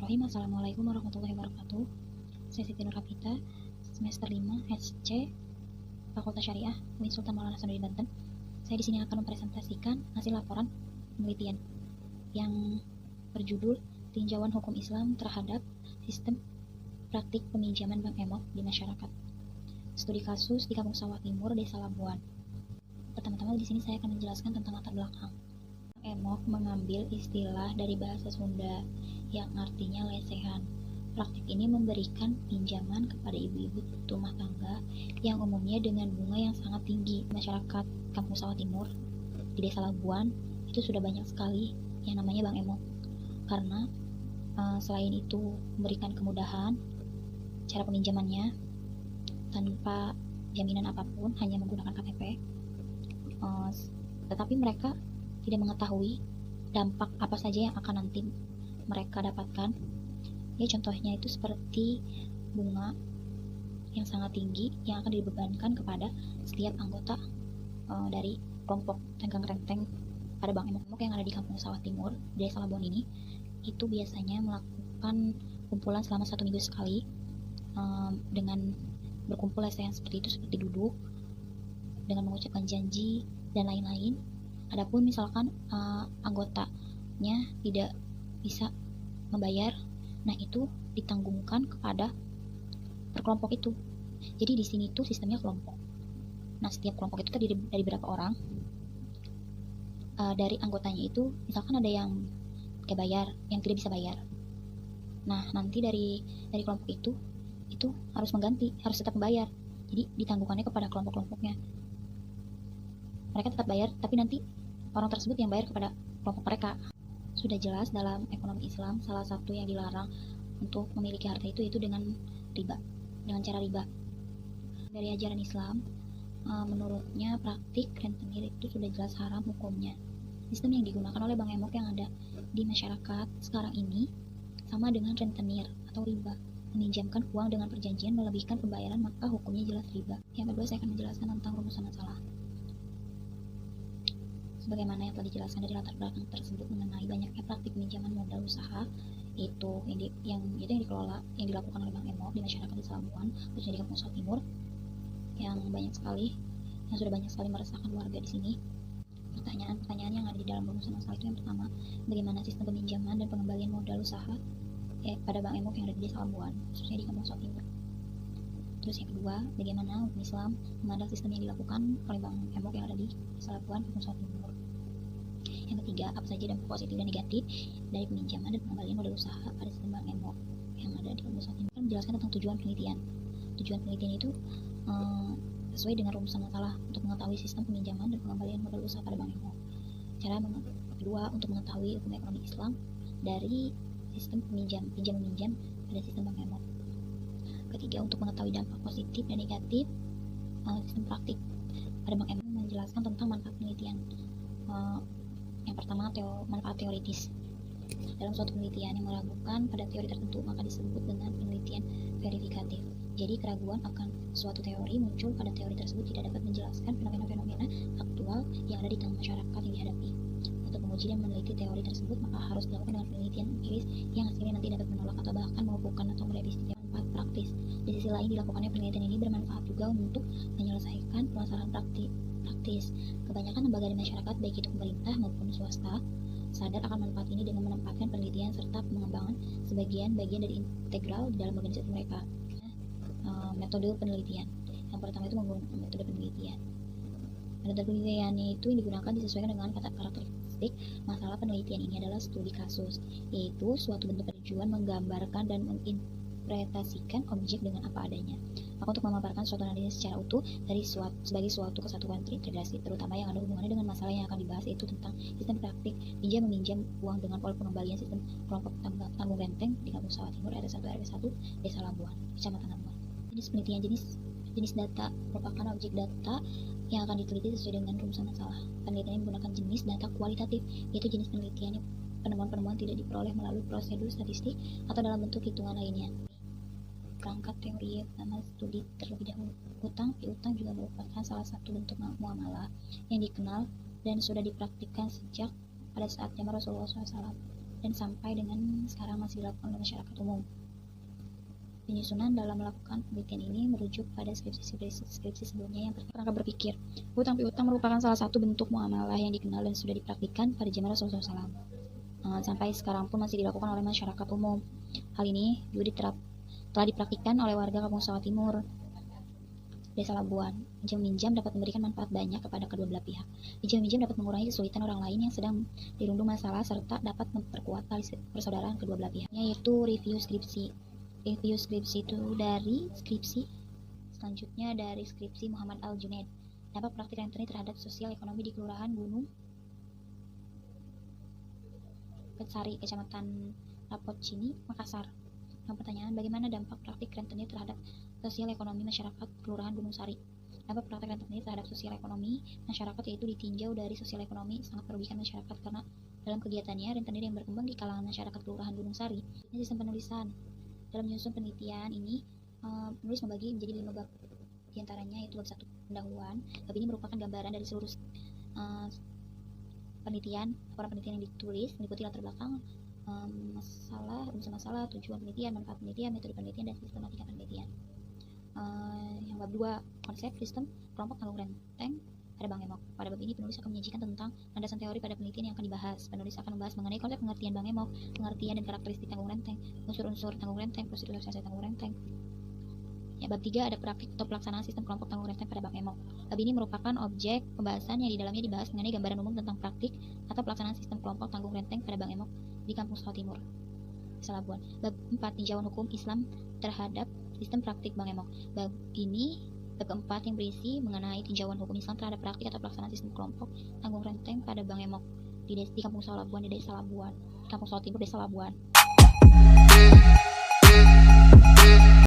Bismillahirrahmanirrahim. Assalamualaikum warahmatullahi wabarakatuh. Saya Siti Nurhapita, semester 5 SC Fakultas Syariah UIN Sultan Maulana Hasanuddin Banten. Saya di sini akan mempresentasikan hasil laporan penelitian yang berjudul Tinjauan Hukum Islam terhadap Sistem Praktik Peminjaman Bank Emok di Masyarakat. Studi kasus di Kampung Sawah Timur, Desa Labuan. Pertama-tama di sini saya akan menjelaskan tentang latar belakang. Emok mengambil istilah dari bahasa Sunda yang artinya lesehan. Praktik ini memberikan pinjaman kepada ibu-ibu rumah tangga yang umumnya dengan bunga yang sangat tinggi. Masyarakat Kampung Sawah Timur di Desa Labuan itu sudah banyak sekali yang namanya Bank Emok, karena selain itu memberikan kemudahan cara peminjamannya tanpa jaminan apapun, hanya menggunakan KTP. Tetapi mereka tidak mengetahui dampak apa saja yang akan nanti mereka dapatkan. Ya, contohnya itu seperti bunga yang sangat tinggi yang akan dibebankan kepada setiap anggota dari kelompok tenggang renteng pada Bank Emok yang ada di Kampung Sawah Timur, Desa Labuan ini. Itu biasanya melakukan kumpulan selama 1 minggu sekali, dengan berkumpul lesehan seperti itu, seperti duduk dengan mengucapkan janji dan lain-lain. Adapun misalkan anggotanya tidak bisa membayar, nah itu ditanggungkan kepada perkelompok itu. Jadi di sini tuh sistemnya kelompok. Nah, setiap kelompok itu terdiri dari berapa orang. Dari anggotanya itu misalkan ada yang gak bayar, yang tidak bisa bayar. Nah, nanti dari kelompok itu harus mengganti, harus tetap membayar. Jadi ditanggungannya kepada kelompok-kelompoknya. Mereka tetap bayar, tapi nanti orang tersebut yang bayar kepada kelompok mereka. Sudah jelas dalam ekonomi Islam, salah satu yang dilarang untuk memiliki harta itu dengan riba, dengan cara riba. Dari ajaran Islam, menurutnya praktik rentenir itu sudah jelas haram hukumnya. Sistem yang digunakan oleh Bank Emok yang ada di masyarakat sekarang ini sama dengan rentenir atau riba, meminjamkan uang dengan perjanjian melebihkan pembayaran, maka hukumnya jelas riba. Yang kedua, saya akan menjelaskan tentang rumusan masalah. Sebagaimana yang telah dijelaskan dari latar belakang tersebut mengenai banyaknya praktik pinjaman modal usaha yang dilakukan oleh Bank Emok di masyarakat di Labuan, khususnya di Kampung Sawah Timur, yang sudah banyak sekali meresahkan warga di sini. Pertanyaan yang ada di dalam rumusan masalah itu, yang pertama, bagaimana sistem peminjaman dan pengembalian modal usaha pada Bank Emok yang ada di Desa Labuan, khususnya di Kampung Sawah Timur. Terus yang kedua, bagaimana hukum Islam memandang sistem yang dilakukan oleh Bank Emok yang ada di Desa Labuan, Kampung Sawah Timur. Yang ketiga, apa saja dampak positif dan negatif dari peminjaman dan pengembalian modal usaha pada sistem Bank Emok yang ada di Kampung Sawah Timur. Menjelaskan tentang tujuan penelitian. Tujuan penelitian itu sesuai dengan rumusan masalah untuk mengetahui sistem peminjaman dan pengembalian modal usaha pada Bank Emok. Kedua, untuk mengetahui hukum ekonomi Islam dari sistem pinjam-meminjam pada sistem Bank Emok. Ketiga, untuk mengetahui dampak positif dan negatif sistem praktik pada Bank Emok. Menjelaskan tentang manfaat penelitian. Yang pertama, manfaat teoritis. Dalam suatu penelitian yang meragukan pada teori tertentu, maka disebut dengan penelitian verifikatif. Jadi keraguan akan suatu teori muncul pada teori tersebut tidak dapat menjelaskan fenomena-fenomena aktual yang ada di tengah masyarakat yang dihadapi. Untuk menguji dan meneliti teori tersebut, maka harus dilakukan dengan penelitian empiris yang hasilnya nanti dapat menolak atau bahkan melumpuhkan atau merevisi manfaat praktis. Di sisi lain, dilakukannya penelitian ini bermanfaat juga untuk menyelesaikan permasalahan praktis. Kebanyakan lembaga di masyarakat, baik itu pemerintah maupun swasta, sadar akan manfaat ini dengan menempatkan penelitian serta pengembangan sebagian bagian dari integral di dalam organisasi mereka. Metode penelitian. Yang pertama itu menggunakan metode penelitian. Metode penelitiannya itu yang digunakan disesuaikan dengan karakteristik masalah penelitian. Ini adalah studi kasus, yaitu suatu bentuk tujuan menggambarkan dan menginterpretasikan objek dengan apa adanya. Maka untuk memaparkan suatu analisis secara utuh sebagai suatu kesatuan terintegrasi, terutama yang ada hubungannya dengan masalah yang akan dibahas, yaitu tentang sistem praktik pinjam-meminjam uang dengan pola pengembalian sistem kelompok tanggung renteng di Kampung Sawah Timur, RT 1 RW 1 Desa Labuan, Kecamatan Labuan. Jenis penelitian, jenis data merupakan objek data yang akan diteliti sesuai dengan rumusan masalah. Penelitian menggunakan jenis data kualitatif, yaitu jenis penelitian yang penemuan-penemuan tidak diperoleh melalui prosedur statistik atau dalam bentuk hitungan lainnya. Perangkat teori pertama studi terlebih dahulu. Utang piutang juga merupakan salah satu bentuk muamalah yang dikenal dan sudah dipraktikkan sejak pada saat zaman Rasulullah SAW. dan sampai dengan sekarang masih dilakukan oleh masyarakat umum. Penyusunan dalam melakukan penelitian ini merujuk pada skripsi sebelumnya yang kerangka berpikir. Hutang piutang merupakan salah satu bentuk muamalah yang dikenal dan sudah dipraktikkan pada zaman Rasulullah SAW. Sampai sekarang pun masih dilakukan oleh masyarakat umum. Hal ini juga telah dipraktikkan oleh warga Kampung Sawah Timur, Desa Labuan. Pinjam-minjam dapat memberikan manfaat banyak kepada kedua belah pihak. Pinjam-minjam dapat mengurangi kesulitan orang lain yang sedang dirundung masalah serta dapat memperkuat tali persaudaraan kedua belah pihak. Yaitu review skripsi. Review skripsi itu dari skripsi selanjutnya dari skripsi Muhammad Al-Junaid. Dampak praktik rentenir terhadap sosial ekonomi di Kelurahan Gunung Petsari, Kecamatan Rapocini, Makassar. Pertanyaan, bagaimana dampak praktik rentenir terhadap sosial ekonomi masyarakat Kelurahan Gunung Sari? Dampak praktik rentenir terhadap sosial ekonomi masyarakat yaitu ditinjau dari sosial ekonomi sangat merugikan masyarakat karena dalam kegiatannya rentenir yang berkembang di kalangan masyarakat Kelurahan Gunung Sari. Ini sistem penulisan. Dalam menyusun penelitian ini, penulis membagi menjadi 5 bab. Di antaranya yaitu bab 1 pendahuluan. Bab ini merupakan gambaran dari seluruh laporan penelitian yang ditulis, meliputi latar belakang, unsur masalah, tujuan penelitian, manfaat penelitian, metode penelitian, dan sistematika penelitian. Yang bab 2 konsep sistem kelompok tanggung renteng pada Bang Emok. Pada bab ini penulis akan menyajikan tentang landasan teori pada penelitian yang akan dibahas. Penulis akan membahas mengenai konsep pengertian Bang Emok, pengertian dan karakteristik tanggung renteng, unsur-unsur tanggung renteng, prosedur realisasi tanggung renteng. Ya, bab 3 ada praktik atau pelaksanaan sistem kelompok tanggung renteng pada Bang Emok. Bab ini merupakan objek pembahasan yang di dalamnya dibahas mengenai gambaran umum tentang praktik atau pelaksanaan sistem kelompok tanggung renteng pada Bang Emok di Kampung Sawah Timur, Desa Labuan. Bab 4 tinjauan hukum Islam terhadap sistem praktik Bang Emok. Bab keempat yang berisi mengenai tinjauan hukum Islam terhadap praktik atau pelaksanaan sistem kelompok tanggung renteng pada Bang Emok di Kampung Sawah Labuan, di Desa Labuan, Kampung Sawah Timur, Desa Labuan.